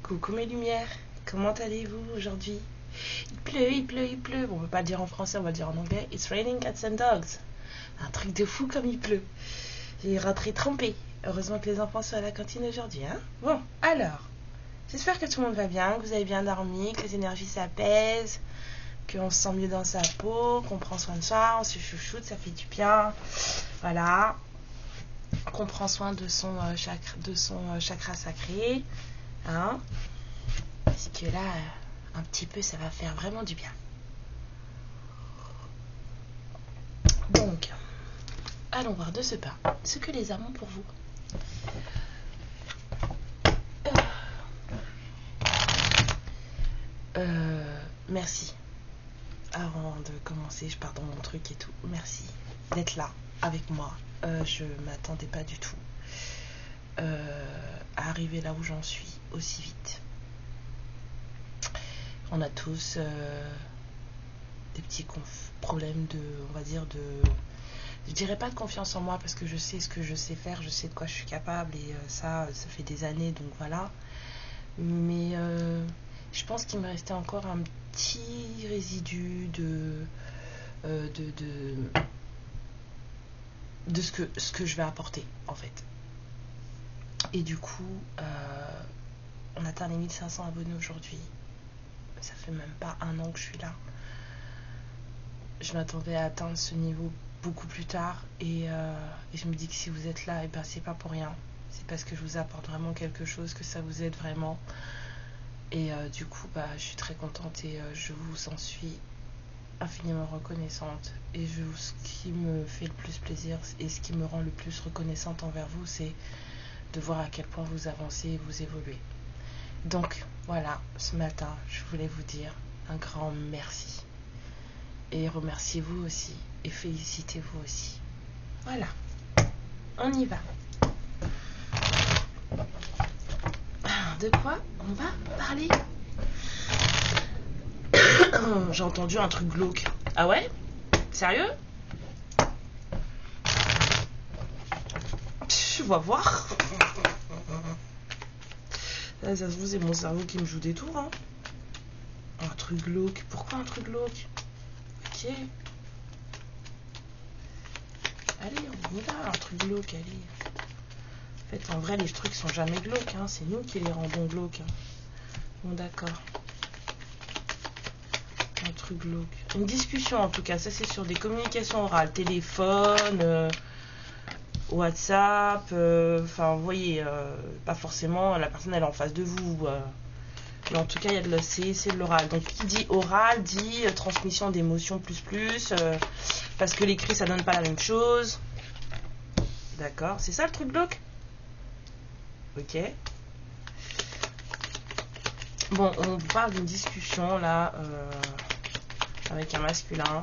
Coucou mes lumières, comment allez-vous aujourd'hui? Il pleut, il pleut, il pleut. Bon, on ne peut pas le dire en français, on va le dire en anglais. It's raining cats and dogs. Un truc de fou comme il pleut. J'ai rentré trempée. Heureusement que les enfants sont à la cantine aujourd'hui, hein. Bon, alors, j'espère que tout le monde va bien, que vous avez bien dormi, que les énergies s'apaisent, qu'on se sent mieux dans sa peau, qu'on prend soin de soi, on se chouchoute, ça fait du bien. Voilà. Qu'on prend soin de son chakra sacré. Hein, parce que là, un petit peu, ça va faire vraiment du bien. Donc, allons voir de ce pas ce que les âmes ont pour vous. Merci. Avant de commencer, je pars dans mon truc et tout. Merci d'être là avec moi. Je m'attendais pas du tout à arriver là où j'en suis aussi vite. On a tous des petits problèmes de, on va dire, je dirais pas de confiance en moi parce que je sais ce que je sais faire, je sais de quoi je suis capable et ça fait des années, donc voilà. Mais je pense qu'il me restait encore un petit résidu de ce que je vais apporter en fait. Et du coup, on atteint les 1500 abonnés aujourd'hui. Ça fait même pas un an que je suis là. Je m'attendais à atteindre ce niveau beaucoup plus tard et je me dis que si vous êtes là, et ben c'est pas pour rien. C'est parce que je vous apporte vraiment quelque chose, que ça vous aide vraiment. Et du coup, je suis très contente et je vous en suis infiniment reconnaissante. Et ce qui me fait le plus plaisir et ce qui me rend le plus reconnaissante envers vous, c'est de voir à quel point vous avancez et vous évoluez. Donc voilà, ce matin, je voulais vous dire un grand merci. Et remerciez-vous aussi. Et félicitez-vous aussi. Voilà. On y va. Alors, de quoi on va parler? J'ai entendu un truc glauque. Ah ouais? Sérieux? Je vais voir. Ça se trouve, c'est mon cerveau qui me joue des tours. Hein. Un truc glauque. Pourquoi un truc glauque? Ok. Allez, on y va, un truc glauque, allez. En fait, en vrai, les trucs sont jamais glauques. Hein. C'est nous qui les rendons glauques. Hein. Bon, d'accord. Un truc glauque. Une discussion, en tout cas. Ça, c'est sur des communications orales. Téléphone, WhatsApp. Enfin, vous voyez, pas forcément la personne, elle est en face de vous. Mais en tout cas, il y a c'est de l'oral. Donc, qui dit oral dit transmission d'émotions plus. Parce que l'écrit, ça donne pas la même chose. D'accord. C'est ça le truc glauque? Ok. Bon, on parle d'une discussion là avec un masculin.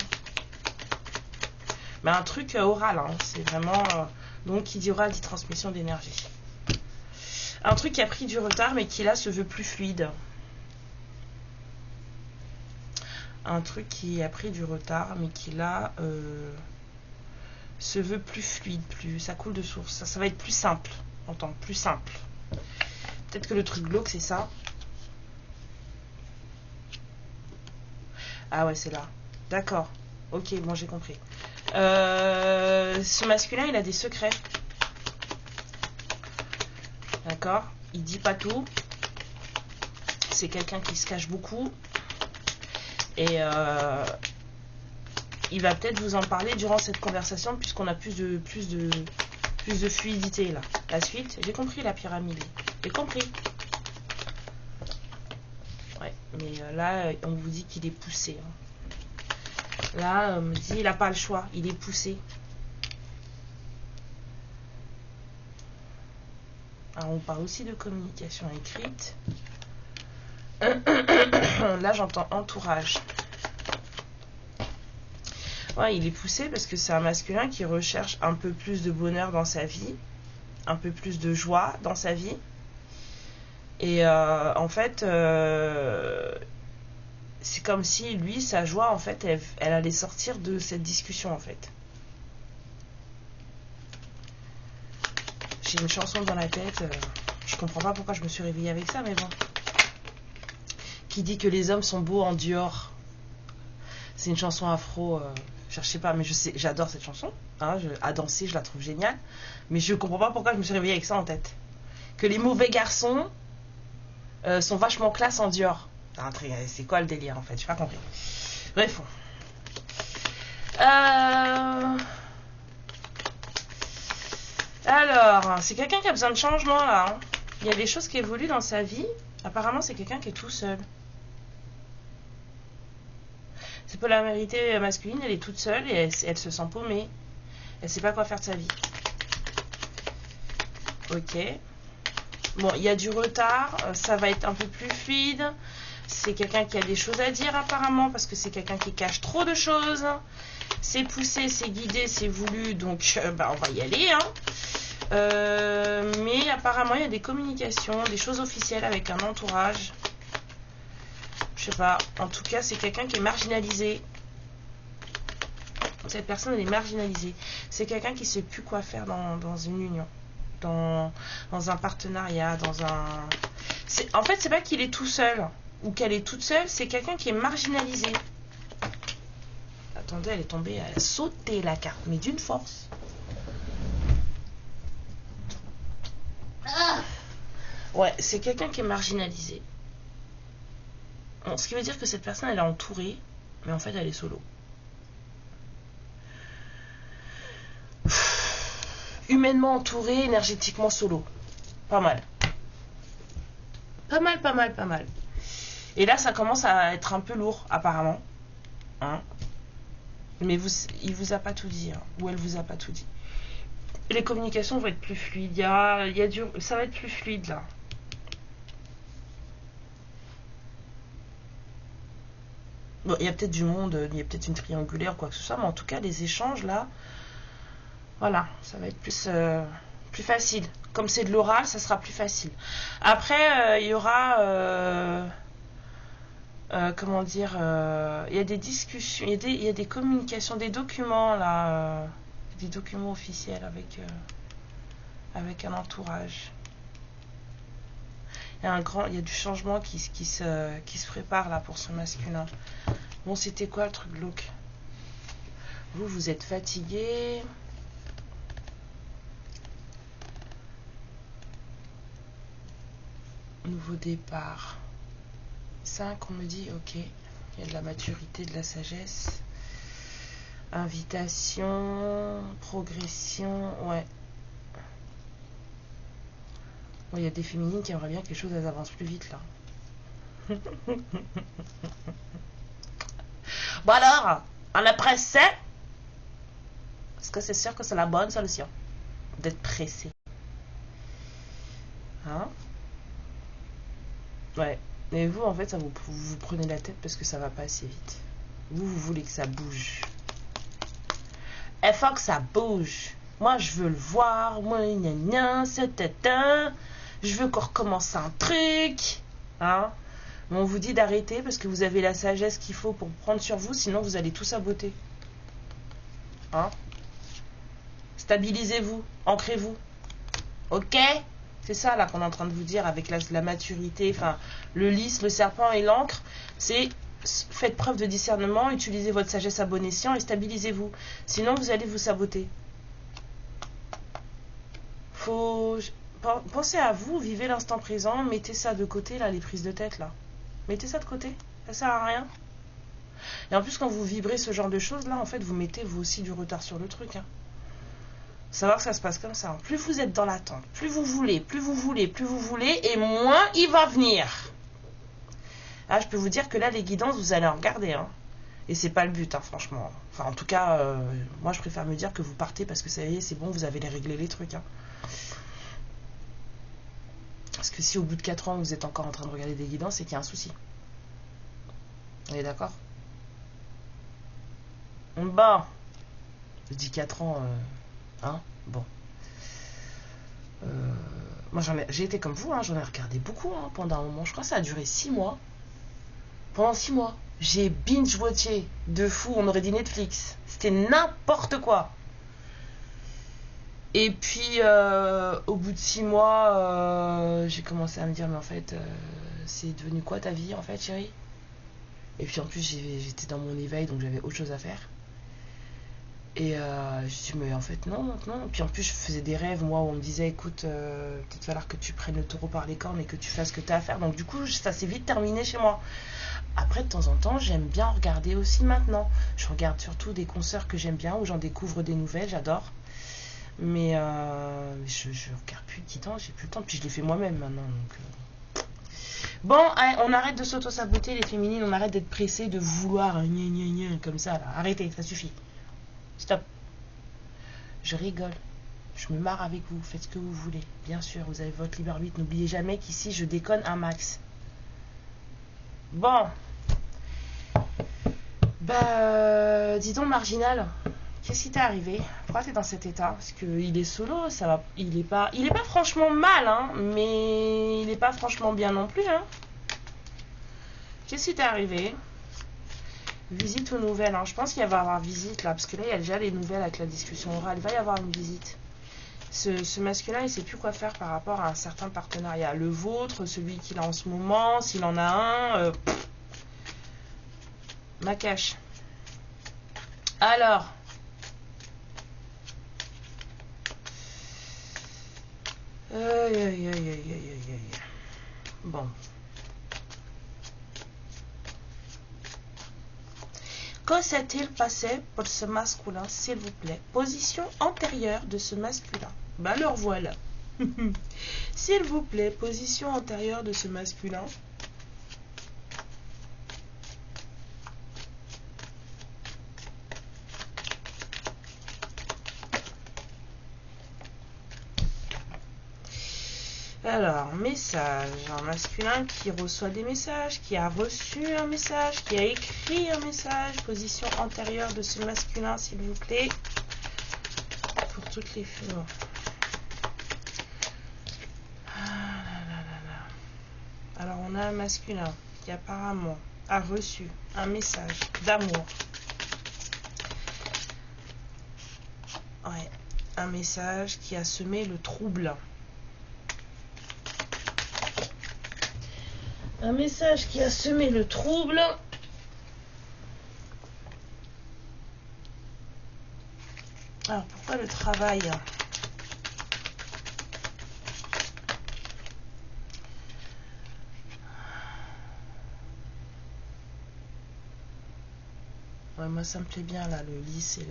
Mais un truc oral, hein, c'est vraiment. Donc, qui dit oral dit transmission d'énergie. Un truc qui a pris du retard, mais qui là se veut plus fluide. Un truc qui a pris du retard, mais qui là se veut plus fluide, ça coule de source. Ça va être plus simple. Entends, plus simple. Peut-être que le truc glauque, c'est ça. Ah ouais, c'est là. D'accord. Ok, bon, j'ai compris. Ce masculin, il a des secrets. D'accord? Il dit pas tout. C'est quelqu'un qui se cache beaucoup. Et il va peut-être vous en parler durant cette conversation puisqu'on a plus de fluidité là. La suite, j'ai compris la pyramide. J'ai compris. Ouais, mais là, on vous dit qu'il est poussé. Hein. Là, on me dit il n'a pas le choix, il est poussé. Alors, on parle aussi de communication écrite. Là, j'entends entourage. Ouais, il est poussé parce que c'est un masculin qui recherche un peu plus de bonheur dans sa vie, un peu plus de joie dans sa vie. Et en fait, c'est comme si lui, sa joie, en fait, elle allait sortir de cette discussion, en fait. j'ai une chanson dans la tête. Je comprends pas pourquoi je me suis réveillée avec ça, mais bon. Qui dit que les hommes sont beaux en Dior. C'est une chanson afro. Je sais pas, mais j'adore cette chanson. Hein, à danser, je la trouve géniale. Mais je comprends pas pourquoi je me suis réveillée avec ça en tête. Que les mauvais garçons sont vachement classe en Dior. C'est quoi le délire en fait? J'ai pas compris. Bref. Alors, c'est quelqu'un qui a besoin de changement là. Hein. Il y a des choses qui évoluent dans sa vie. Apparemment, c'est quelqu'un qui est tout seul. Cette polarité masculine, elle est toute seule et elle se sent paumée. Elle sait pas quoi faire de sa vie. Ok. Bon, il y a du retard. Ça va être un peu plus fluide. C'est quelqu'un qui a des choses à dire apparemment parce que c'est quelqu'un qui cache trop de choses. C'est poussé, c'est guidé, c'est voulu. Donc, on va y aller. Hein. Mais apparemment, il y a des communications, des choses officielles avec un entourage. Je sais pas. En tout cas, c'est quelqu'un qui est marginalisé. Cette personne, elle est marginalisée. C'est quelqu'un qui ne sait plus quoi faire dans une union. Dans un partenariat, En fait, c'est pas qu'il est tout seul ou qu'elle est toute seule, c'est quelqu'un qui est marginalisé. Attendez, elle est tombée, elle a sauté la carte, mais d'une force. Ouais, c'est quelqu'un qui est marginalisé. Bon, ce qui veut dire que cette personne, elle est entourée, mais en fait, elle est solo. Humainement entourée, énergétiquement solo. Pas mal. Pas mal, pas mal, pas mal. Et là, ça commence à être un peu lourd, apparemment. Hein? Mais il vous a pas tout dit. Hein? Ou elle vous a pas tout dit. Les communications vont être plus fluides. Ça va être plus fluide, là. Bon, il y a peut-être du monde, il y a peut-être une triangulaire ou quoi que ce soit, mais en tout cas, les échanges, là, voilà, ça va être plus facile. Comme c'est de l'oral, ça sera plus facile. Après, il y aura... comment dire, il y a des discussions, il y a des communications, des documents là, des documents officiels avec un entourage. Il y a du changement qui se prépare là pour ce masculin. Bon, c'était quoi le truc glauque? Vous êtes fatigué. Nouveau départ. 5, on me dit, ok, il y a de la maturité, de la sagesse. Invitation, progression, ouais. Bon, il y a des féminines qui aimeraient bien que les choses elles avancent plus vite là. Bon alors, on est pressé? Parce que c'est sûr que c'est la bonne solution d'être pressé. Hein? Ouais. Mais vous, en fait, vous prenez la tête parce que ça va pas assez vite. Vous voulez que ça bouge. Il faut que ça bouge. Moi, je veux le voir. Moi, je veux qu'on recommence un truc. Hein? Mais on vous dit d'arrêter parce que vous avez la sagesse qu'il faut pour prendre sur vous. Sinon, vous allez tout saboter. Hein? Stabilisez-vous. Ancrez-vous. Ok? C'est ça là qu'on est en train de vous dire avec la maturité, enfin le lys, le serpent et l'encre, c'est faites preuve de discernement, utilisez votre sagesse à bon escient et stabilisez-vous. Sinon vous allez vous saboter. Pensez à vous, vivez l'instant présent, mettez ça de côté là, les prises de tête là. Mettez ça de côté, ça sert à rien. Et en plus quand vous vibrez ce genre de choses là, en fait vous mettez vous aussi du retard sur le truc. Hein. Savoir que ça se passe comme ça. Plus vous êtes dans l'attente, plus vous voulez, et moins il va venir. Ah, je peux vous dire que là, les guidances, vous allez en regarder. Hein. Et c'est pas le but, hein, franchement. Enfin, en tout cas, moi, je préfère me dire que vous partez parce que ça y est, c'est bon, vous avez réglé les trucs. Hein. Parce que si au bout de 4 ans, vous êtes encore en train de regarder des guidances, c'est qu'il y a un souci. On est d'accord? Bon. Je dis 4 ans... Hein, bon. Moi j'ai été comme vous, hein, j'en ai regardé beaucoup hein, pendant un moment. Je crois que ça a duré 6 mois. Pendant 6 mois, j'ai binge-watché de fou. On aurait dit Netflix. C'était n'importe quoi. Et puis, au bout de 6 mois, j'ai commencé à me dire, mais en fait, c'est devenu quoi ta vie, en fait, chérie? Et puis, en plus, j'étais dans mon éveil, donc j'avais autre chose à faire. Et je me suis dit, mais en fait, non, non. Puis en plus, je faisais des rêves, moi, où on me disait, écoute, peut-être falloir que tu prennes le taureau par les cornes et que tu fasses ce que tu as à faire. Donc, du coup, ça s'est vite terminé chez moi. Après, de temps en temps, j'aime bien regarder aussi maintenant. Je regarde surtout des concerts que j'aime bien, où j'en découvre des nouvelles, j'adore. Mais je regarde plus le Titan, j'ai plus le temps. Puis je l'ai fait moi-même maintenant. Donc, bon, allez, on arrête de s'auto-saboter, les féminines. On arrête d'être pressées, de vouloir gna gna gna comme ça. Là. Arrêtez, ça suffit. Stop. Je rigole. Je me marre avec vous. Faites ce que vous voulez. Bien sûr, vous avez votre libre arbitre. N'oubliez jamais qu'ici, je déconne un max. Bon. Bah, dis donc, Marginal. Qu'est-ce qui t'est arrivé? Pourquoi t'es dans cet état? Parce qu'il est solo, ça va. Il est pas franchement mal, hein. Mais il est pas franchement bien non plus, hein. Qu'est-ce qui t'est arrivé? Visite aux nouvelles, hein. Je pense qu'il va y avoir visite là, parce que là il y a déjà les nouvelles avec la discussion orale. Il va y avoir une visite. Ce masculin, il sait plus quoi faire par rapport à un certain partenariat. Le vôtre, celui qu'il a en ce moment, s'il en a un. Ma cache. Alors. Bon. Que s'est-il passé pour ce masculin, s'il vous plaît? Position antérieure de ce masculin. Ben alors voilà. S'il vous plaît, position antérieure de ce masculin. Alors, message, un masculin qui reçoit des messages, qui a reçu un message, qui a écrit un message, position antérieure de ce masculin, s'il vous plaît, pour toutes les filles. Alors, on a un masculin qui apparemment a reçu un message d'amour. Ouais, un message qui a semé le trouble. Un message qui a semé le trouble. Alors, pourquoi le travail? Ouais, moi, ça me plaît bien, là, le lys et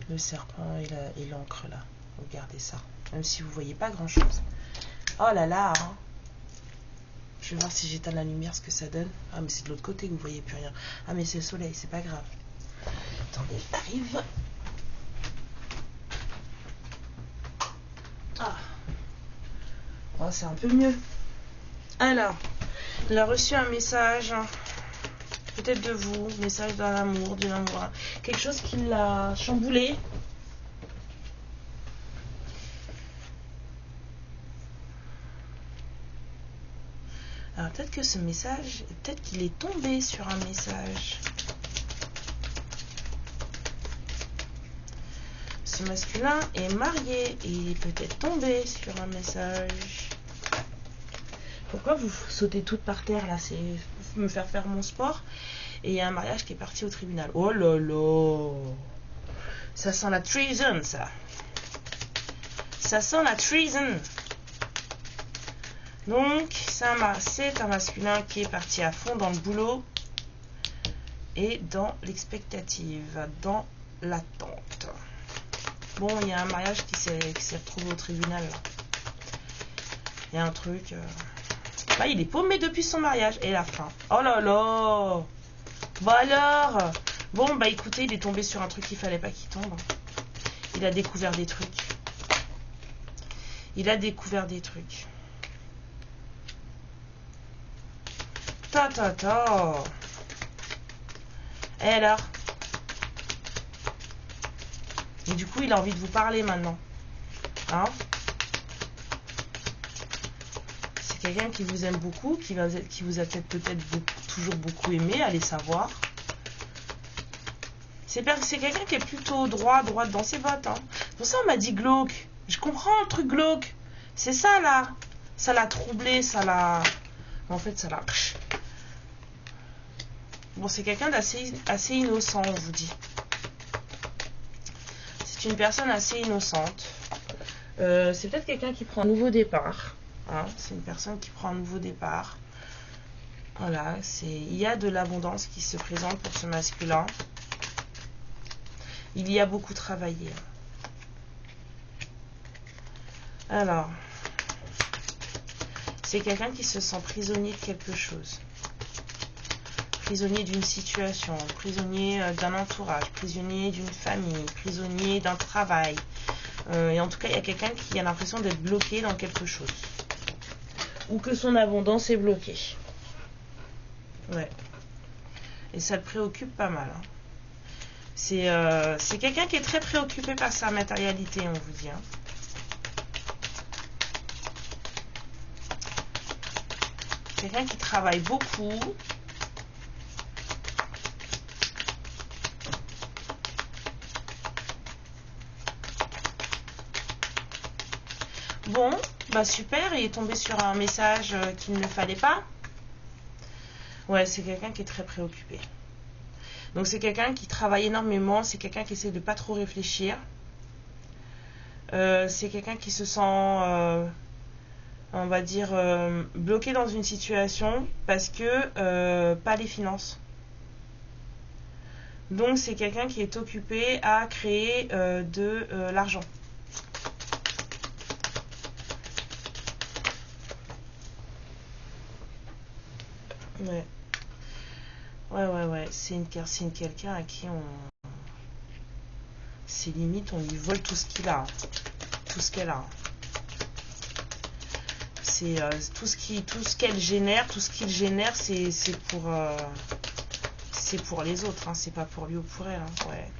le serpent et l'encre, là. Regardez ça. Même si vous voyez pas grand-chose. Oh là là, hein. Je vais voir si j'éteins la lumière, ce que ça donne. Ah, mais c'est de l'autre côté que vous voyez plus rien. Ah, mais c'est le soleil, c'est pas grave. Attendez, j'arrive. Ah. Oh, c'est un peu mieux. Alors, il a reçu un message, peut-être de vous, message d'un amour, d'une amour. Quelque chose qui l'a chamboulé. Alors peut-être que ce message, peut-être qu'il est tombé sur un message. Ce masculin est marié et il est peut-être tombé sur un message. Pourquoi vous sautez toutes par terre là? C'est me faire mon sport. Et il y a un mariage qui est parti au tribunal. Oh là là! Ça sent la treason, ça. Ça sent la treason. Donc, c'est un masculin qui est parti à fond dans le boulot et dans l'expectative, dans l'attente. Bon, il y a un mariage qui s'est retrouvé au tribunal. Il y a un truc... Là, il est paumé depuis son mariage. Et la fin. Oh là là! Bah alors! Bon, bah écoutez, il est tombé sur un truc qu'il fallait pas qu'il tombe. Il a découvert des trucs. Il a découvert des trucs. Ta. Et alors? Et du coup, il a envie de vous parler maintenant. Hein? C'est quelqu'un qui vous aime beaucoup, qui vous a peut-être toujours beaucoup aimé, allez savoir. C'est quelqu'un qui est plutôt droite dans ses bottes. Hein. Pour ça, on m'a dit glauque. Je comprends le truc glauque. C'est ça, là. Ça l'a troublé, ça l'a... En fait, ça l'a... Bon, c'est quelqu'un assez innocent, on vous dit. C'est une personne assez innocente. C'est peut-être quelqu'un qui prend un nouveau départ. Hein. C'est une personne qui prend un nouveau départ. Voilà, il y a de l'abondance qui se présente pour ce masculin. Il y a beaucoup travaillé. Alors, c'est quelqu'un qui se sent prisonnier de quelque chose. Prisonnier d'une situation, prisonnier d'un entourage, prisonnier d'une famille, prisonnier d'un travail. Et en tout cas, il y a quelqu'un qui a l'impression d'être bloqué dans quelque chose. Ou que son abondance est bloquée. Ouais. Et ça le préoccupe pas mal. Hein. C'est quelqu'un qui est très préoccupé par sa matérialité, on vous dit. Hein. Quelqu'un qui travaille beaucoup. Bon, bah super, il est tombé sur un message qu'il ne fallait pas. Ouais, c'est quelqu'un qui est très préoccupé. Donc c'est quelqu'un qui travaille énormément, c'est quelqu'un qui essaie de pas trop réfléchir. C'est quelqu'un qui se sent, on va dire, bloqué dans une situation parce que pas les finances. Donc c'est quelqu'un qui est occupé à créer de l'argent. Ouais. Ouais. C'est quelqu'un à qui on... C'est limite, on lui vole tout ce qu'il a. Tout ce qu'elle a. C'est tout ce qu'elle génère, tout ce qu'il génère, c'est pour les autres. Hein. C'est pas pour lui ou pour elle. Hein. Ouais.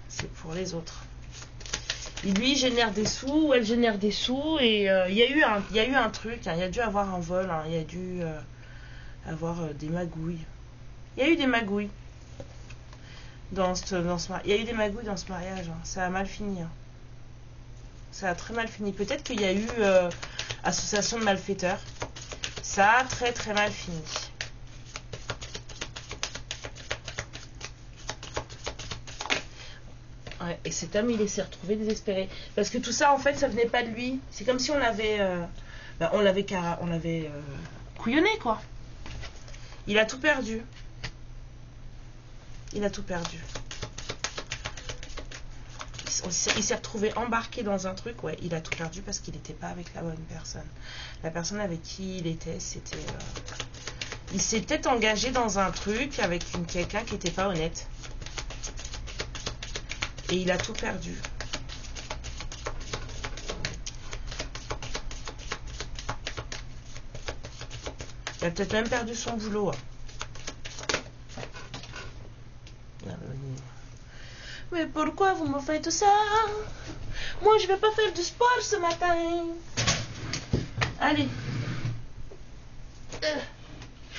C'est pour les autres. Et lui génère des sous, elle génère des sous, et il y a eu un truc, hein, il y a dû avoir un vol, hein, il y a dû avoir des magouilles. Il y a eu des magouilles dans ce il y a eu des magouilles dans ce mariage, hein. Ça a mal fini. Hein. Ça a très mal fini. Peut-être qu'il y a eu association de malfaiteurs. Ça a très très mal fini. Ouais, et cet homme, il s'est retrouvé désespéré. Parce que tout ça, en fait, ça venait pas de lui. C'est comme si on l'avait couillonné, quoi. Il a tout perdu. Il a tout perdu. Il s'est retrouvé embarqué dans un truc, ouais, il a tout perdu parce qu'il n'était pas avec la bonne personne. La personne avec qui il était, c'était... Il s'est peut-être engagé dans un truc avec quelqu'un qui n'était pas honnête. Et il a tout perdu. Il a peut-être même perdu son boulot. Mais pourquoi vous me faites ça? Moi, je vais pas faire du sport ce matin. Allez.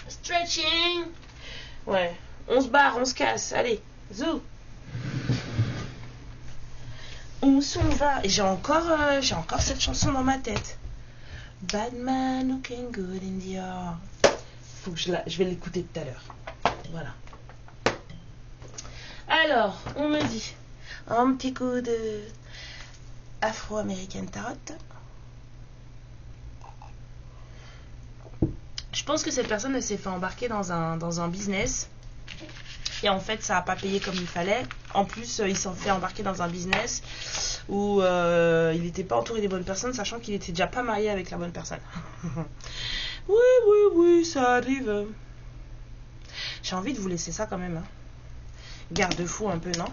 Stretching. Ouais. On se barre, on se casse. Allez. Zou. On s'en va. Et j'ai encore cette chanson dans ma tête. Bad man looking good in the yard. Faut que je vais l'écouter tout à l'heure. Voilà. Alors, on me dit un petit coup de Afro-American Tarot. Je pense que cette personne elle s'est fait embarquer dans un business. Et en fait, ça n'a pas payé comme il fallait. En plus, il s'en fait embarquer dans un business où il n'était pas entouré des bonnes personnes, sachant qu'il n'était déjà pas marié avec la bonne personne. Oui, ça arrive. J'ai envie de vous laisser ça quand même. Hein. Garde-fou un peu, non?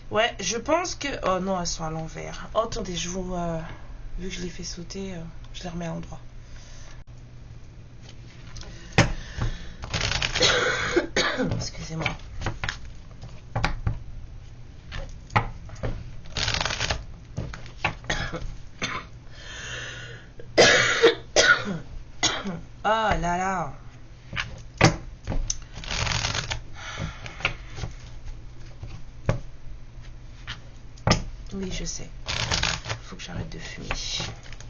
Ouais, je pense que... Oh non, elles sont à l'envers. Oh, attendez, je vous... vu que je les fais sauter, je les remets à l'endroit. Excusez-moi. Oh là là. Oui, je sais. Faut que j'arrête de fumer.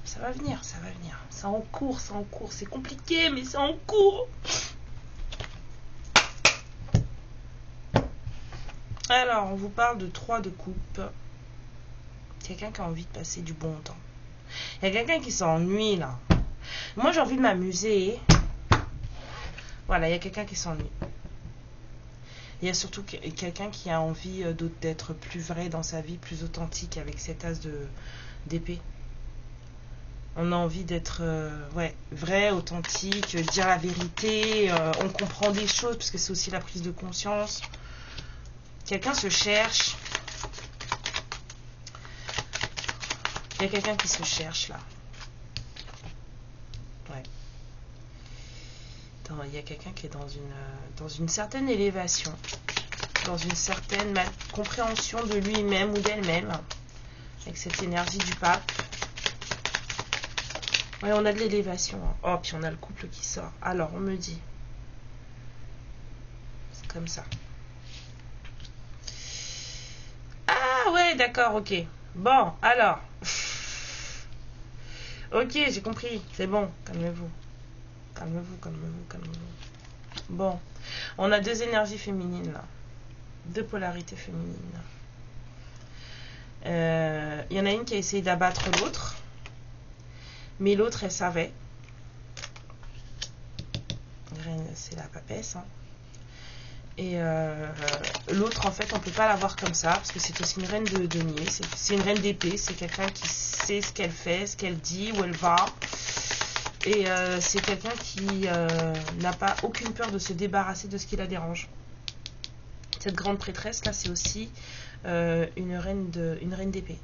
Ça va venir, ça va venir. C'est en cours, c'est en cours. C'est compliqué, mais c'est en cours. Alors, on vous parle de 3 de coupe. Quelqu'un qui a envie de passer du bon temps. Il y a quelqu'un qui s'ennuie, là. Moi, j'ai envie de m'amuser. Voilà, il y a quelqu'un qui s'ennuie. Il y a surtout quelqu'un qui a envie d'être plus vrai dans sa vie, plus authentique avec cet as d'épée. On a envie d'être vrai, authentique, dire la vérité. On comprend des choses parce que c'est aussi la prise de conscience. Quelqu'un se cherche. Il y a quelqu'un qui se cherche là. Ouais. Il y a quelqu'un qui est dans une certaine élévation, dans une certaine compréhension de lui-même ou d'elle-même, avec cette énergie du pape. Ouais, on a de l'élévation. Hein. Oh, puis on a le couple qui sort. Alors, on me dit. C'est comme ça. Ah ouais, d'accord, ok. Bon, alors. Ok, j'ai compris. C'est bon, calmez-vous. Calmez-vous, calmez-vous, calmez-vous. Bon, on a 2 énergies féminines là. 2 polarités féminines. Il y en a une qui a essayé d'abattre l'autre. Mais l'autre, elle savait. C'est la papesse. Hein. Et l'autre, en fait, on ne peut pas la voir comme ça. Parce que c'est aussi une reine de denier. C'est une reine d'épée. C'est quelqu'un qui sait ce qu'elle fait, ce qu'elle dit, où elle va. Et c'est quelqu'un qui n'a pas aucune peur de se débarrasser de ce qui la dérange. Cette grande prêtresse, là, c'est aussi une reine d'épée.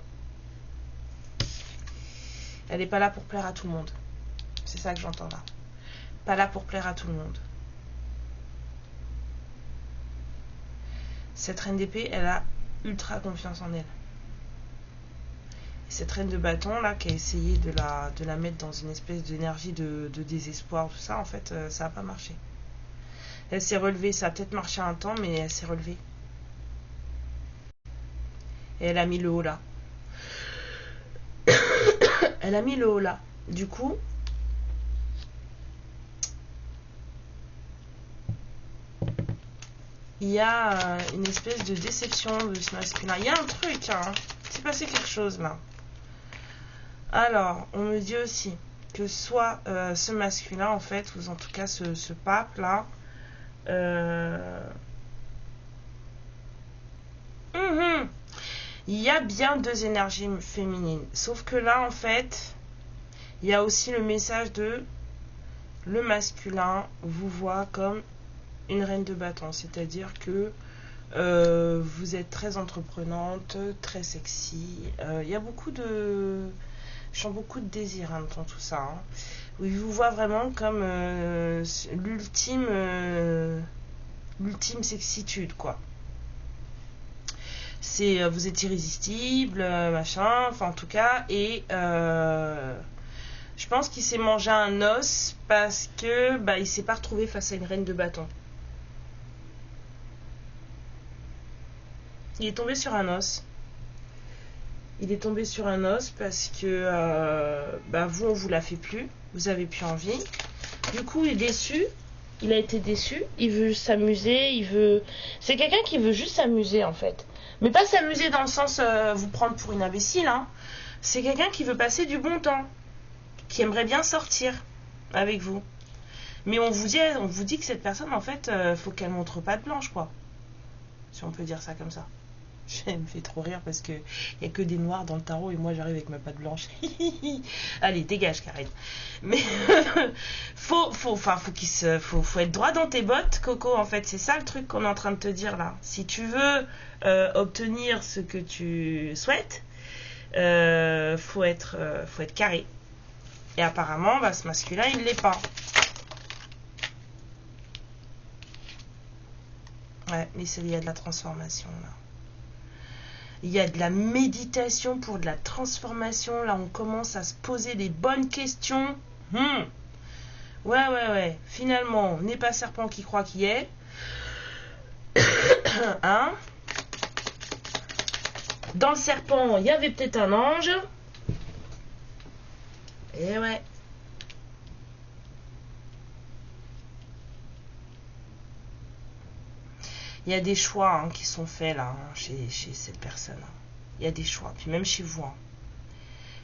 Elle n'est pas là pour plaire à tout le monde. C'est ça que j'entends là. Pas là pour plaire à tout le monde. Cette reine d'épée, elle a ultra confiance en elle. Et cette reine de bâton, là, qui a essayé de la mettre dans une espèce d'énergie de désespoir, tout ça, en fait, ça n'a pas marché. Elle s'est relevée. Ça a peut-être marché un temps, mais elle s'est relevée. Et elle a mis le haut là. Elle a mis le haut là. Du coup, il y a une espèce de déception de ce masculin. Il y a un truc, hein. Il s'est passé quelque chose là. Alors, on me dit aussi que soit ce masculin, en fait, ou en tout cas ce pape là, il y a bien 2 énergies féminines. Sauf que là, en fait, il y a aussi le message de le masculin vous voit comme une reine de bâton. C'est-à-dire que vous êtes très entreprenante, très sexy. Il y a beaucoup de... Je sens beaucoup de désir hein, dans tout ça. Hein. Il vous voit vraiment comme l'ultime sexitude, quoi. C'est vous êtes irrésistible, machin, enfin en tout cas, et je pense qu'il s'est mangé un os parce que il s'est pas retrouvé face à une reine de bâton. Il est tombé sur un os. Il est tombé sur un os parce que vous, on vous la fait plus. Vous avez plus envie. Du coup, il est déçu. Il a été déçu. Il veut s'amuser. C'est quelqu'un qui veut juste s'amuser, en fait. Mais pas s'amuser dans le sens vous prendre pour une imbécile. Hein. C'est quelqu'un qui veut passer du bon temps. Qui aimerait bien sortir avec vous. Mais on vous dit que cette personne, en fait, faut qu'elle montre pas de blanche, quoi. Si on peut dire ça comme ça. Elle me fait trop rire parce que il y a que des noirs dans le tarot et moi j'arrive avec ma patte blanche. Allez, dégage, Karen. Mais faut être droit dans tes bottes, Coco. En fait, c'est ça le truc qu'on est en train de te dire là. Si tu veux obtenir ce que tu souhaites, faut être carré. Et apparemment, ce masculin, il l'est pas. Ouais, mais il y a de la transformation là. Il y a de la méditation pour de la transformation. Là, on commence à se poser les bonnes questions. Ouais. Finalement, n'est pas serpent qui croit qu'il est. Hein? Dans le serpent, il y avait peut-être un ange. Et ouais. Il y a des choix hein, qui sont faits là, hein, chez cette personne. Hein. Il y a des choix, puis même chez vous. Hein.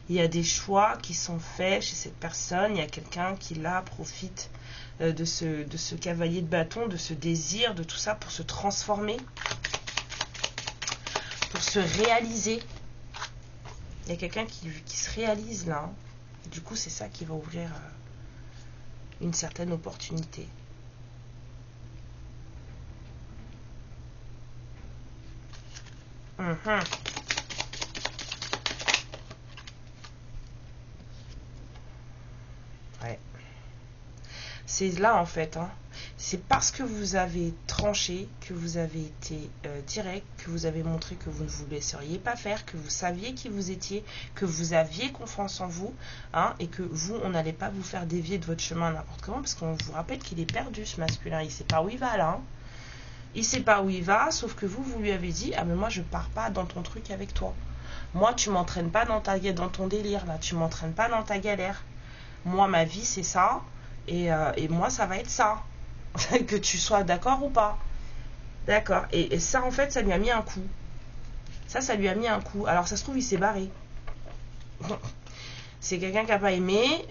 Il y a des choix qui sont faits chez cette personne. Il y a quelqu'un qui là profite de ce cavalier de bâton, de ce désir, de tout ça pour se transformer, pour se réaliser. Il y a quelqu'un qui se réalise là. Hein. Du coup, c'est ça qui va ouvrir une certaine opportunité. Ouais. C'est là en fait. Hein. C'est parce que vous avez tranché, que vous avez été direct, que vous avez montré que vous ne vous laisseriez pas faire, que vous saviez qui vous étiez, que vous aviez confiance en vous, hein, et que vous, on n'allait pas vous faire dévier de votre chemin n'importe comment, parce qu'on vous rappelle qu'il est perdu ce masculin, il ne sait pas où il va là. Hein. Il ne sait pas où il va, sauf que vous lui avez dit, ah mais moi je pars pas dans ton truc avec toi. Moi tu m'entraînes pas dans ton délire là, tu m'entraînes pas dans ta galère. Moi ma vie c'est ça, et moi ça va être ça. Que tu sois d'accord ou pas. D'accord. Et ça, en fait, ça lui a mis un coup. Ça lui a mis un coup. Alors, ça se trouve, il s'est barré. C'est quelqu'un qui n'a pas aimé.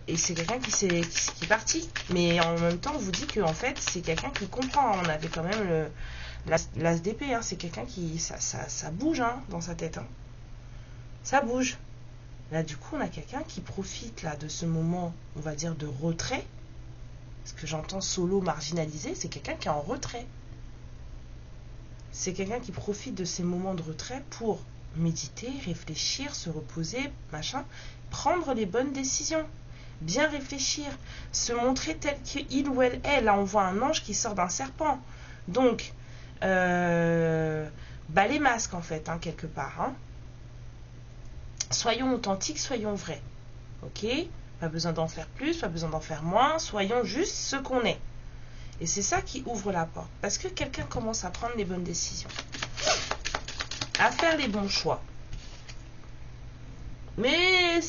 Et c'est quelqu'un qui est parti. Mais en même temps, on vous dit que en fait, c'est quelqu'un qui comprend. On avait quand même l'as d'épée. Hein. C'est quelqu'un qui... Ça bouge hein, dans sa tête. Hein. Ça bouge. Là, du coup, on a quelqu'un qui profite là, de ce moment, on va dire, de retrait. Ce que j'entends solo marginalisé, c'est quelqu'un qui est en retrait. C'est quelqu'un qui profite de ces moments de retrait pour méditer, réfléchir, se reposer, machin, prendre les bonnes décisions, bien réfléchir, se montrer tel qu'il ou elle est. Là, on voit un ange qui sort d'un serpent. Donc, les masques, en fait, hein, quelque part. Hein. Soyons authentiques, soyons vrais. Ok ? Pas besoin d'en faire plus, pas besoin d'en faire moins, soyons juste ce qu'on est. Et c'est ça qui ouvre la porte. Parce que quelqu'un commence à prendre les bonnes décisions. À faire les bons choix. Mais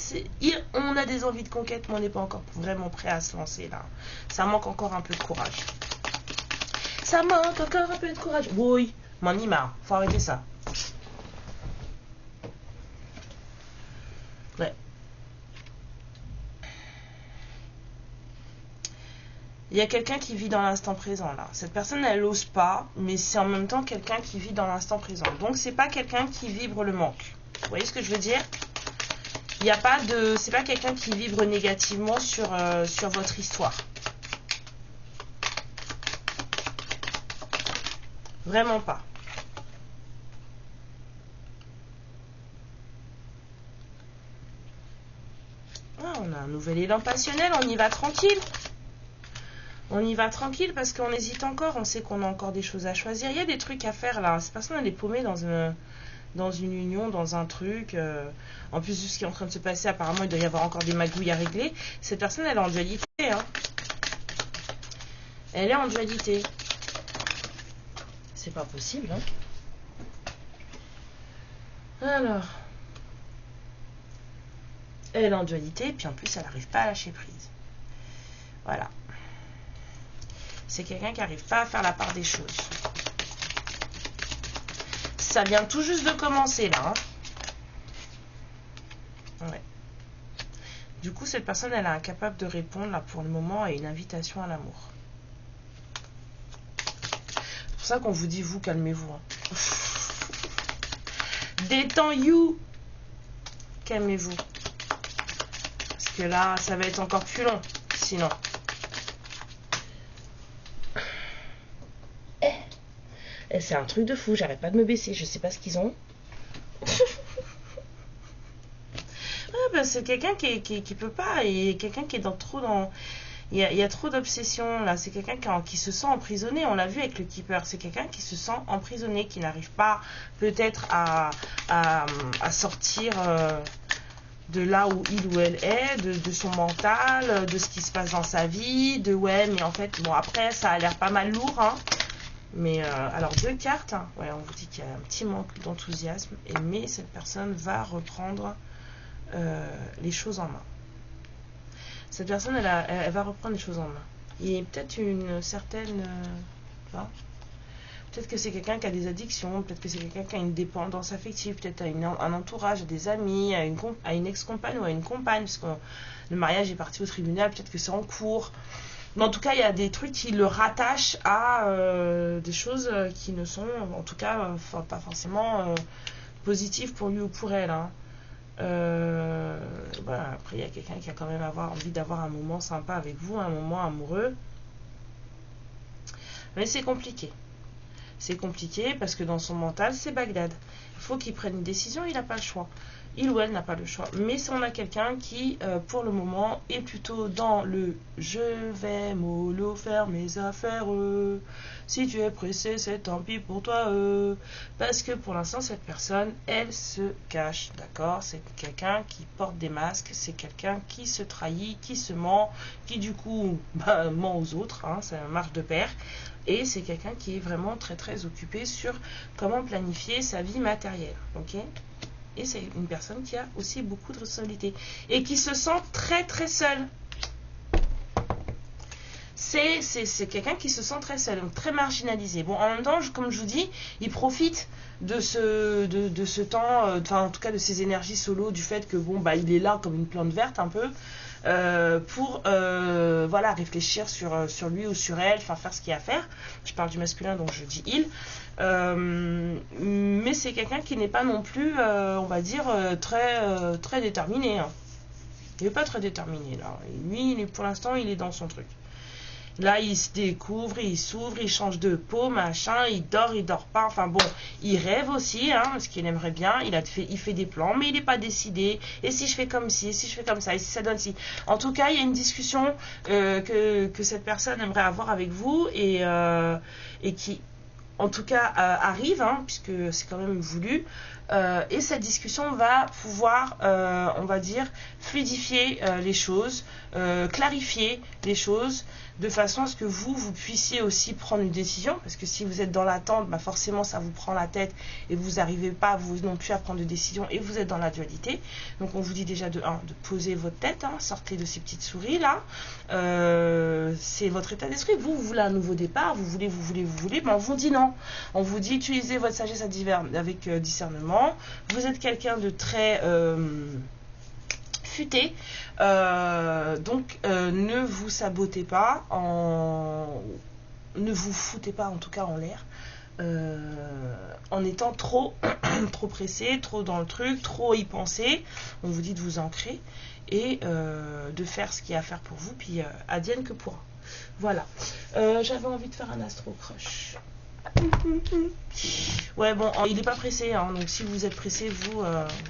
on a des envies de conquête, mais on n'est pas encore vraiment prêt à se lancer là. Ça manque encore un peu de courage. Ça manque encore un peu de courage. Oui, m'en y marre. Faut arrêter ça. Ouais. Il y a quelqu'un qui vit dans l'instant présent là. Cette personne elle n'ose pas, mais c'est en même temps quelqu'un qui vit dans l'instant présent. Donc c'est pas quelqu'un qui vibre le manque. Vous voyez ce que je veux dire? Il n'y a pas de, c'est pas quelqu'un qui vibre négativement sur votre histoire. Vraiment pas. Ah, on a un nouvel élan passionnel, on y va tranquille. On y va tranquille parce qu'on hésite encore, on sait qu'on a encore des choses à choisir. Il y a des trucs à faire là. Cette personne elle est paumée dans une union, dans un truc. En plus de ce qui est en train de se passer, apparemment il doit y avoir encore des magouilles à régler. Cette personne elle est en dualité. Hein. Elle est en dualité. C'est pas possible. Hein. Alors. Elle est en dualité, puis en plus elle n'arrive pas à lâcher prise. Voilà. C'est quelqu'un qui n'arrive pas à faire la part des choses. Ça vient tout juste de commencer là. Hein. Ouais. Du coup, cette personne, elle est incapable de répondre là pour le moment à une invitation à l'amour. C'est pour ça qu'on vous dit, vous, calmez-vous. Hein. Détends-you. Calmez-vous. Parce que là, ça va être encore plus long. Sinon. C'est un truc de fou, j'arrête pas de me baisser, je sais pas ce qu'ils ont. C'est quelqu'un qui peut pas, et quelqu'un qui est trop dans... Il y a trop d'obsession là, c'est quelqu'un qui se sent emprisonné, on l'a vu avec le keeper, c'est quelqu'un qui se sent emprisonné, qui n'arrive pas peut-être à sortir de là où il ou elle est, de son mental, de ce qui se passe dans sa vie, de ouais mais en fait, bon après ça a l'air pas mal lourd, hein. Mais alors 2 cartes, ouais, on vous dit qu'il y a un petit manque d'enthousiasme, mais cette personne va reprendre les choses en main. Cette personne, elle va reprendre les choses en main. Il y a peut-être une certaine... peut-être que c'est quelqu'un qui a des addictions, peut-être que c'est quelqu'un qui a une dépendance affective, peut-être à un entourage, à des amis, à une ex-compagne ou à une compagne, parce que le mariage est parti au tribunal, peut-être que c'est en cours. Mais en tout cas, il y a des trucs qui le rattachent à des choses qui ne sont, en tout cas, pas forcément positives pour lui ou pour elle. Hein. Voilà. Après, il y a quelqu'un qui a quand même envie d'avoir un moment sympa avec vous, un moment amoureux. Mais c'est compliqué. C'est compliqué parce que dans son mental, c'est Bagdad. Il faut qu'il prenne une décision, il n'a pas le choix. Il ou elle n'a pas le choix. Mais si on a quelqu'un qui, pour le moment, est plutôt dans le « je vais mollo faire mes affaires, si tu es pressé, c'est tant pis pour toi, parce que pour l'instant, cette personne, elle se cache, d'accord? C'est quelqu'un qui porte des masques, c'est quelqu'un qui se trahit, qui se ment, qui du coup ment aux autres, hein, ça marche de pair. Et c'est quelqu'un qui est vraiment très très occupé sur comment planifier sa vie matérielle, ok? Et c'est une personne qui a aussi beaucoup de responsabilités et qui se sent très très seule. C'est quelqu'un qui se sent très seul, donc très marginalisé. Bon, en même temps, comme je vous dis, il profite de ce temps, enfin en tout cas de ses énergies solo, du fait que bon, bah il est là comme une plante verte un peu, pour voilà, réfléchir sur lui ou sur elle, enfin faire ce qu'il y a à faire. Je parle du masculin, donc je dis il. Mais c'est quelqu'un qui n'est pas non plus, on va dire, très déterminé. Hein. Il n'est pas très déterminé là. Et lui, pour l'instant, il est dans son truc. Là, il se découvre, il s'ouvre, il change de peau, machin, il dort pas. Enfin bon, il rêve aussi, hein, parce qu'il aimerait bien. Il fait des plans, mais il n'est pas décidé. Et si je fais comme ci, et si je fais comme ça, et si ça donne ci. En tout cas, il y a une discussion que cette personne aimerait avoir avec vous et qui, en tout cas, arrive, hein, puisque c'est quand même voulu. Et cette discussion va pouvoir, on va dire, fluidifier les choses, clarifier les choses, de façon à ce que vous puissiez aussi prendre une décision, parce que si vous êtes dans l'attente, bah forcément ça vous prend la tête et vous n'arrivez pas vous non plus à prendre de décision et vous êtes dans la dualité. Donc on vous dit déjà de poser votre tête, hein, sortez de ces petites souris là, c'est votre état d'esprit. Vous voulez un nouveau départ, vous voulez, mais on vous dit non. On vous dit utilisez votre sagesse avec discernement. Vous êtes quelqu'un de très futé, donc ne vous sabotez pas, ne vous foutez pas en tout cas en l'air, en étant trop trop pressé, trop dans le truc, trop y penser. On vous dit de vous ancrer et de faire ce qu'il y a à faire pour vous, puis advienne que pourra. Voilà. J'avais envie de faire un astro crush. Ouais, bon, il n'est pas pressé, hein, donc si vous êtes pressé, vous,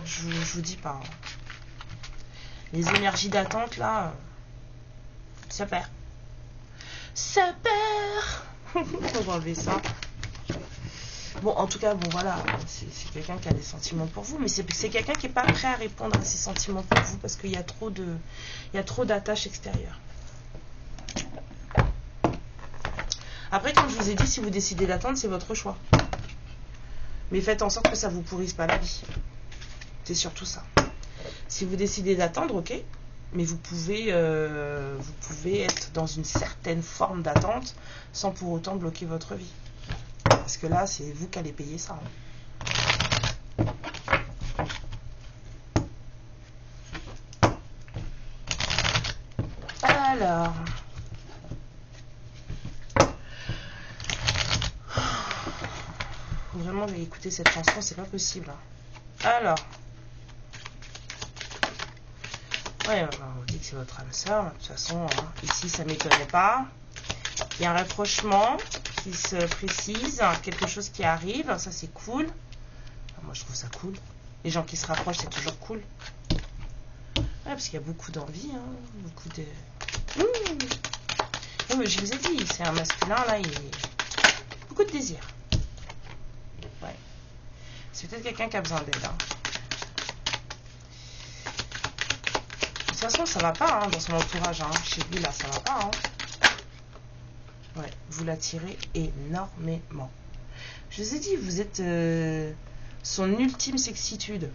je vous dis pas. Hein. Les énergies d'attente, là, ça perd. Ça perd. On va enlever ça. Bon, en tout cas, bon, voilà, c'est quelqu'un qui a des sentiments pour vous, mais c'est quelqu'un qui n'est pas prêt à répondre à ses sentiments pour vous, parce qu'il y a trop d'attaches extérieures. Après, comme je vous ai dit, si vous décidez d'attendre, c'est votre choix. Mais faites en sorte que ça ne vous pourrisse pas la vie. C'est surtout ça. Si vous décidez d'attendre, ok, mais vous pouvez être dans une certaine forme d'attente sans pour autant bloquer votre vie. Parce que là, c'est vous qui allez payer ça. Hein. Alors... Vraiment, j'ai écouté cette chanson, c'est pas possible. Hein. Alors... Ouais, on vous dit que c'est votre âme sœur. De toute façon, hein, ici, ça ne m'étonnait pas. Il y a un rapprochement qui se précise, quelque chose qui arrive. Ça, c'est cool. Moi, je trouve ça cool. Les gens qui se rapprochent, c'est toujours cool. Ouais, parce qu'il y a beaucoup d'envie. Hein, beaucoup de... Oui, mais je vous ai dit, c'est un masculin, là, il y a beaucoup de désir. Ouais. C'est peut-être quelqu'un qui a besoin d'aide. Hein. De toute façon, ça va pas hein, dans son entourage. Hein. Chez lui, là, ça va pas. Hein. Ouais, vous l'attirez énormément. Je vous ai dit, vous êtes son ultime sexitude.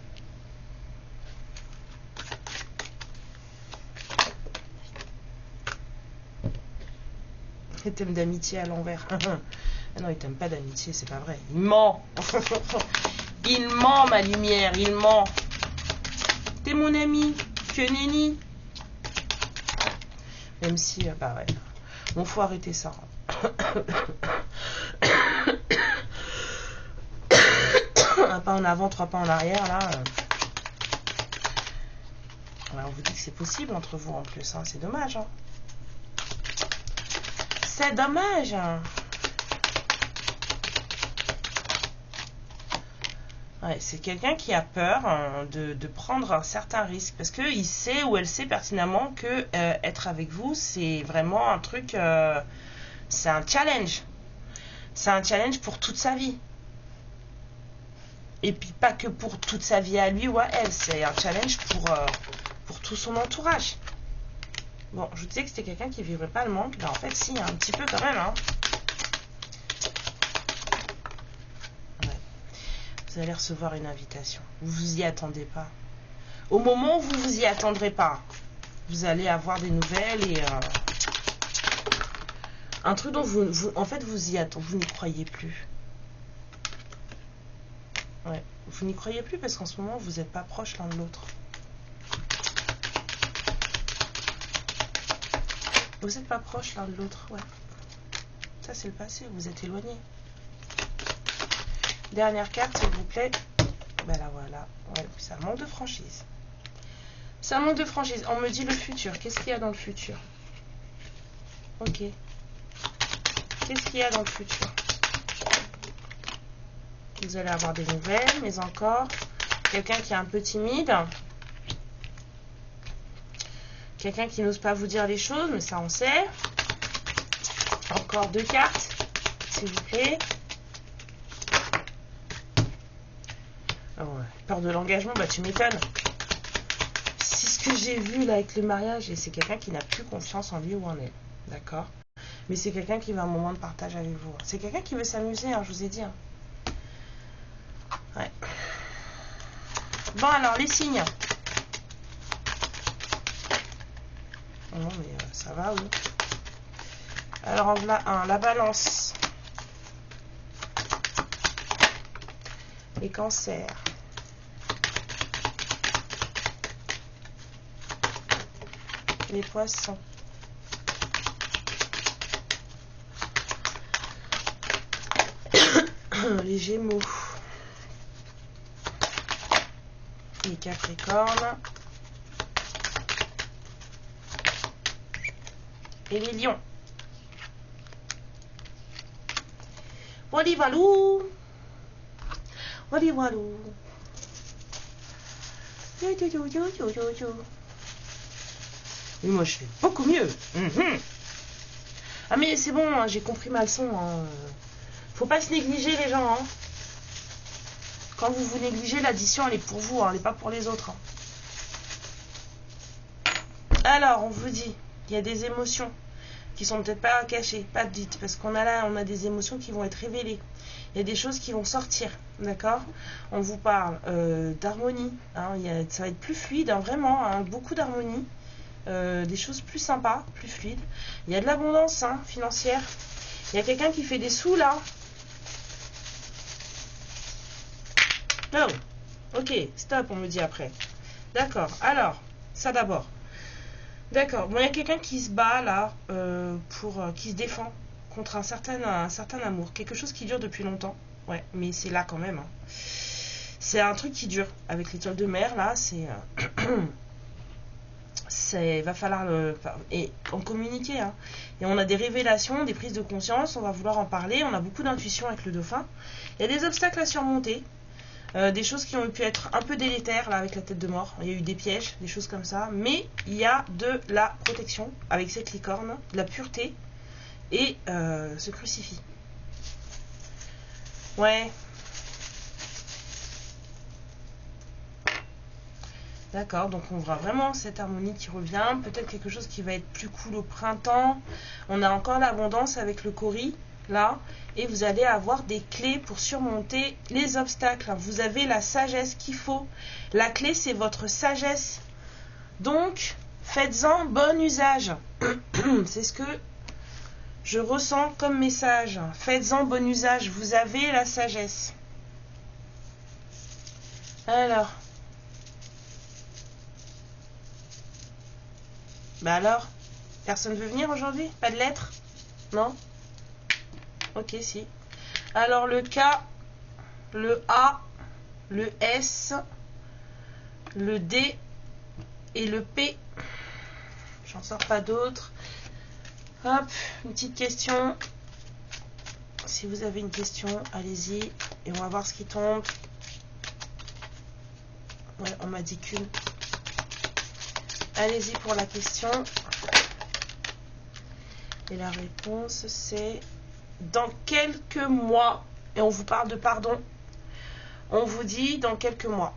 Il t'aime d'amitié à l'envers. Ah non, il t'aime pas d'amitié, c'est pas vrai. Il ment. Il ment, ma lumière, il ment. T'es mon ami, que nenni. Même si, bah ouais. Bon, faut arrêter ça. Un pas en avant, 3 pas en arrière, là. Ouais, on vous dit que c'est possible entre vous en plus, hein. C'est dommage. Hein. C'est dommage. Hein. Ouais, c'est quelqu'un qui a peur de prendre un certain risque parce qu'il sait ou elle sait pertinemment que être avec vous, c'est vraiment un truc, c'est un challenge. C'est un challenge pour toute sa vie. Et puis pas que pour toute sa vie à lui ou à elle, c'est un challenge pour tout son entourage. Bon, je vous disais que c'était quelqu'un qui ne vivrait pas le manque, mais en fait si, un petit peu quand même. Hein. Vous allez recevoir une invitation. Vous vous y attendez pas. Au moment où vous vous y attendrez pas, vous allez avoir des nouvelles et un truc dont en fait vous y attendez, vous n'y croyez plus. Ouais, vous n'y croyez plus parce qu'en ce moment vous n'êtes pas proches l'un de l'autre. Vous n'êtes pas proches l'un de l'autre, ouais. Ça c'est le passé, vous êtes éloignés. Dernière carte, s'il vous plaît. Ben là, voilà. Ouais, c'est un manque de franchise. C'est un manque de franchise. On me dit le futur. Qu'est-ce qu'il y a dans le futur? Ok. Qu'est-ce qu'il y a dans le futur? Vous allez avoir des nouvelles, mais encore. Quelqu'un qui est un peu timide. Quelqu'un qui n'ose pas vous dire les choses, mais ça on sait. Encore 2 cartes, s'il vous plaît. Oh ouais. Peur de l'engagement, bah tu m'étonnes. C'est ce que j'ai vu là avec le mariage, et c'est quelqu'un qui n'a plus confiance en lui ou en elle. D'accord? Mais c'est quelqu'un qui veut un moment de partage avec vous. C'est quelqu'un qui veut s'amuser, hein, je vous ai dit. Hein. Ouais. Bon alors, les signes. Non mais ça va, oui. Alors en voilà un, la balance. Les cancers. Les poissons. Les gémeaux. Les capricornes. Et les lions. Wally walou. Wally walou. Yo yo yo yo yo yo yo. Et moi je fais beaucoup mieux. Ah mais c'est bon, hein, j'ai compris ma leçon. Hein. Faut pas se négliger les gens. Hein. Quand vous vous négligez, l'addition elle est pour vous, hein, elle n'est pas pour les autres. Hein. Alors on vous dit, il y a des émotions qui sont peut-être pas cachées, pas dites, parce qu'on a là, on a des émotions qui vont être révélées. Il y a des choses qui vont sortir, d'accord? On vous parle d'harmonie, hein, ça va être plus fluide, hein, vraiment, hein, beaucoup d'harmonie. Des choses plus sympas, plus fluides. Il y a de l'abondance hein, financière. Il y a quelqu'un qui fait des sous là. Oh, ok, stop, on me dit après. D'accord, alors, ça d'abord. D'accord, bon, il y a quelqu'un qui se bat là, qui se défend contre un certain amour. Quelque chose qui dure depuis longtemps. Ouais, mais c'est là quand même. Hein. C'est un truc qui dure. Avec l'étoile de mer là, c'est... va falloir en communiquer. Hein. Et on a des révélations, des prises de conscience, on va vouloir en parler. On a beaucoup d'intuition avec le dauphin. Il y a des obstacles à surmonter. Des choses qui ont pu être un peu délétères là avec la tête de mort. Il y a eu des pièges, des choses comme ça. Mais il y a de la protection avec cette licorne, de la pureté et ce crucifix. Ouais. D'accord, donc on voit vraiment cette harmonie qui revient. Peut-être quelque chose qui va être plus cool au printemps. On a encore l'abondance avec le Cori, là. Et vous allez avoir des clés pour surmonter les obstacles. Vous avez la sagesse qu'il faut. La clé, c'est votre sagesse. Donc, faites-en bon usage. C'est ce que je ressens comme message. Faites-en bon usage. Vous avez la sagesse. Alors. Bah alors, personne veut venir aujourd'hui? Pas de lettres? Non? Ok, si. Alors le K, le A, le S, le D et le P. J'en sors pas d'autres. Hop, une petite question. Si vous avez une question, allez-y. Et on va voir ce qui tombe. Ouais, on m'a dit qu'une. Allez-y pour la question. Et la réponse, c'est dans quelques mois. Et on vous parle de pardon. On vous dit dans quelques mois.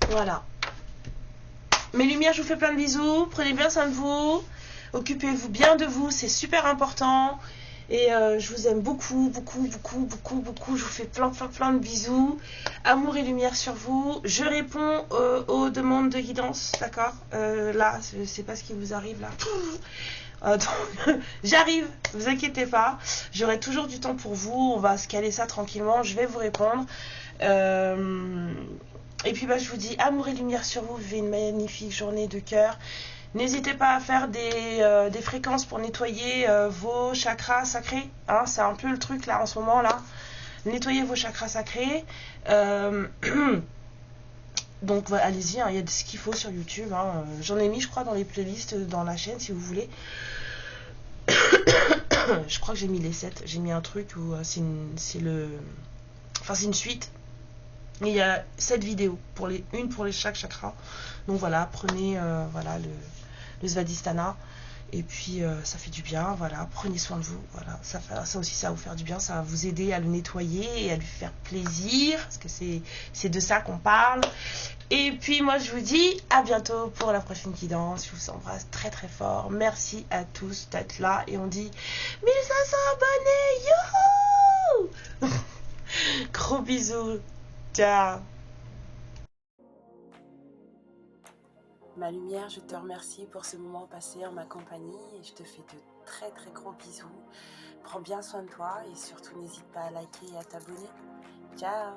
Voilà. Mes lumières, je vous fais plein de bisous. Prenez bien soin de vous. Occupez-vous bien de vous. C'est super important. Et je vous aime beaucoup, beaucoup, beaucoup, beaucoup, beaucoup. Je vous fais plein, plein, plein de bisous. Amour et lumière sur vous. Je réponds aux demandes de guidance. D'accord, là, je sais pas ce qui vous arrive là. J'arrive, vous inquiétez pas. J'aurai toujours du temps pour vous. On va se caler ça tranquillement. Je vais vous répondre. Et puis je vous dis amour et lumière sur vous. Vivez une magnifique journée de cœur. N'hésitez pas à faire des fréquences pour nettoyer vos chakras sacrés. Hein, c'est un peu le truc là en ce moment là. Nettoyez vos chakras sacrés. Donc allez-y, hein, il y a ce qu'il faut sur YouTube. Hein. J'en ai mis je crois dans les playlists dans la chaîne si vous voulez. Je crois que j'ai mis les 7. J'ai mis un truc où c'est une suite. Et il y a 7 vidéos, une pour chaque chakra. Donc voilà, prenez voilà, le Svadhisthana. Et puis ça fait du bien, voilà, prenez soin de vous. Voilà, ça aussi, ça va vous faire du bien, ça va vous aider à le nettoyer et à lui faire plaisir. Parce que c'est de ça qu'on parle. Et puis moi je vous dis à bientôt pour la prochaine guidance. Je vous embrasse très très fort. Merci à tous d'être là. Et on dit 1500 abonnés. Youhou. Gros bisous. Ciao. Ma lumière, je te remercie pour ce moment passé en ma compagnie et je te fais de très très gros bisous. Prends bien soin de toi et surtout n'hésite pas à liker et à t'abonner. Ciao.